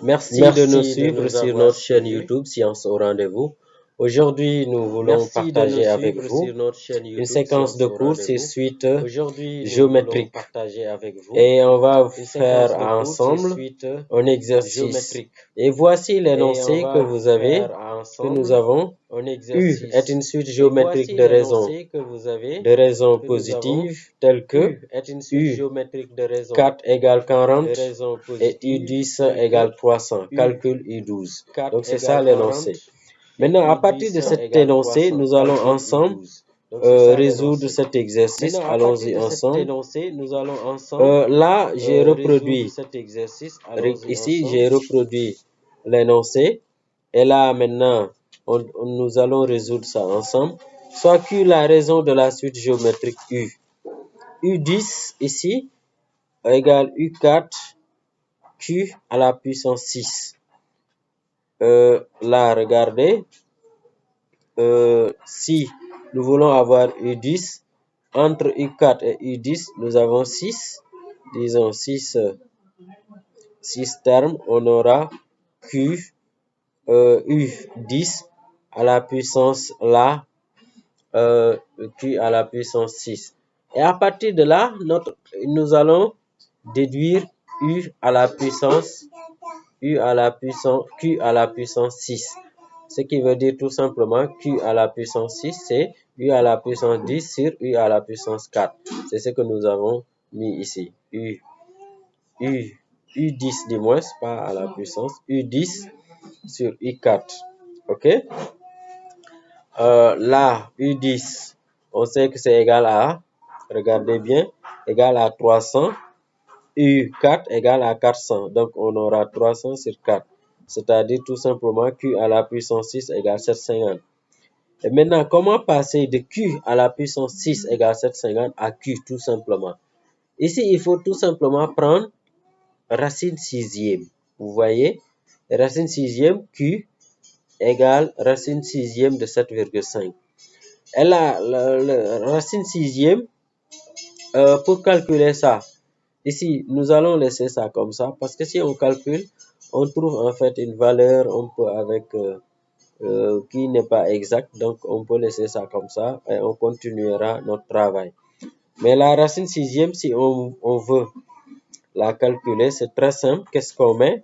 Merci de nous suivre sur notre chaîne YouTube Science au rendez-vous. Aujourd'hui, nous voulons partager avec vous une séquence de cours sur suite géométrique. Et on va faire ensemble un exercice. Et voici l'énoncé que nous avons. U est une suite géométrique de raisons positives telles que U4 égale 40 et U10 égale 300. Calcul U12. Donc c'est ça l'énoncé. Maintenant, à partir de cet énoncé, nous allons ensemble résoudre cet exercice. Allons-y ensemble. Là, j'ai reproduit ici, j'ai reproduit l'énoncé. Et là, maintenant, nous allons résoudre ça ensemble. Soit Q la raison de la suite géométrique U. U10 ici égale U4 Q à la puissance 6. Là, regardez. Si nous voulons avoir U10, entre U4 et U10, nous avons 6. Disons 6 termes. On aura Q U10 à la puissance là, Q à la puissance 6. Et à partir de là, nous allons déduire Q à la puissance 6. Ce qui veut dire tout simplement Q à la puissance 6, c'est U à la puissance 10 sur U à la puissance 4. C'est ce que nous avons mis ici. U10 du moins, pas à la puissance. U10 sur U4. OK? Là, U10, on sait que c'est égal à, regardez bien, égal à 300. U4 égale à 400. Donc, on aura 300 sur 4. C'est-à-dire tout simplement Q à la puissance 6 égale 750. Et maintenant, comment passer de Q à la puissance 6 égale 750 à Q tout simplement? Ici, il faut tout simplement prendre racine sixième. Vous voyez, racine sixième, Q égale racine sixième de 7,5. Et là, la racine sixième, pour calculer ça, ici, nous allons laisser ça comme ça, parce que si on calcule, on trouve en fait une valeur qui n'est pas exacte, donc on peut laisser ça comme ça et on continuera notre travail. Mais la racine sixième, si on veut la calculer, c'est très simple. Qu'est-ce qu'on met?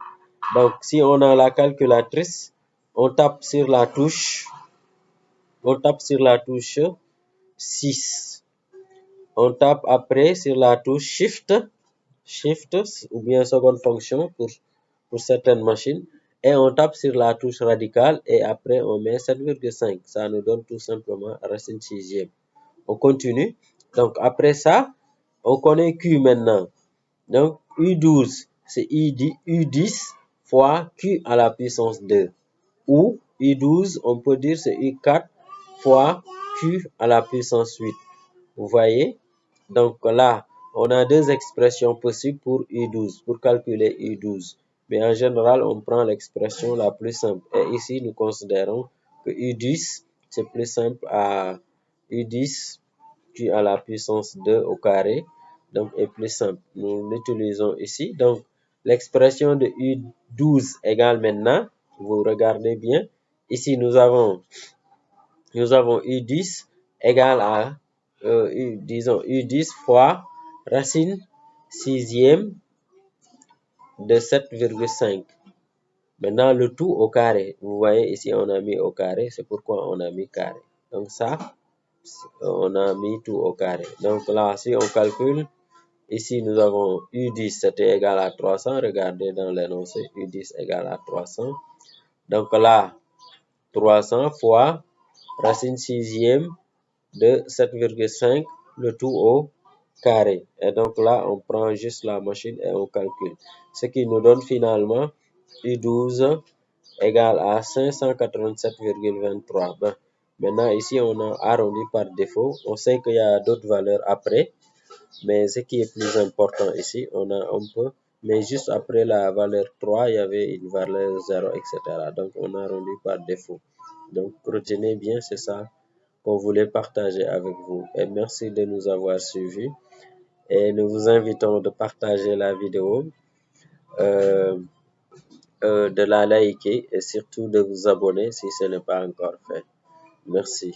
Donc, si on a la calculatrice, on tape sur la touche 6. On tape après sur la touche Shift ou bien seconde fonction pour certaines machines. Et on tape sur la touche radicale et après on met 7,5. Ça nous donne tout simplement racine sixième. On continue. Donc après ça, on connaît Q maintenant. Donc U12, c'est U10 fois Q à la puissance 2. Ou U12, on peut dire c'est U4 fois Q à la puissance 8. Vous voyez? Donc là, on a deux expressions possibles pour U12, pour calculer U12. Mais en général, on prend l'expression la plus simple. Et ici, nous considérons que U10, c'est plus simple à U10 Q à la puissance 2 au carré. Donc, est plus simple. Nous l'utilisons ici. Donc, l'expression de U12 égale maintenant, vous regardez bien. Ici, nous avons U10 égale à disons U10 fois racine sixième de 7,5. Maintenant, le tout au carré. Vous voyez ici, on a mis au carré. C'est pourquoi on a mis carré. Donc ça, on a mis tout au carré. Donc là, si on calcule, ici, nous avons U10, c'était égal à 300. Regardez dans l'énoncé, U10 égale à 300. Donc là, 300 fois racine sixième de 7,5, le tout au carré. Et donc là, on prend juste la machine et on calcule. Ce qui nous donne finalement U12 égale à 587,23. Ben, maintenant, ici, on a arrondi par défaut. On sait qu'il y a d'autres valeurs après. Mais ce qui est plus important ici, on peut. Mais juste après la valeur 3, il y avait une valeur 0, etc. Donc, on a arrondi par défaut. Donc, retenez bien, c'est ça qu'on voulait partager avec vous. Et merci de nous avoir suivis. Et nous vous invitons de partager la vidéo de la liker et surtout de vous abonner si ce n'est pas encore fait. Merci.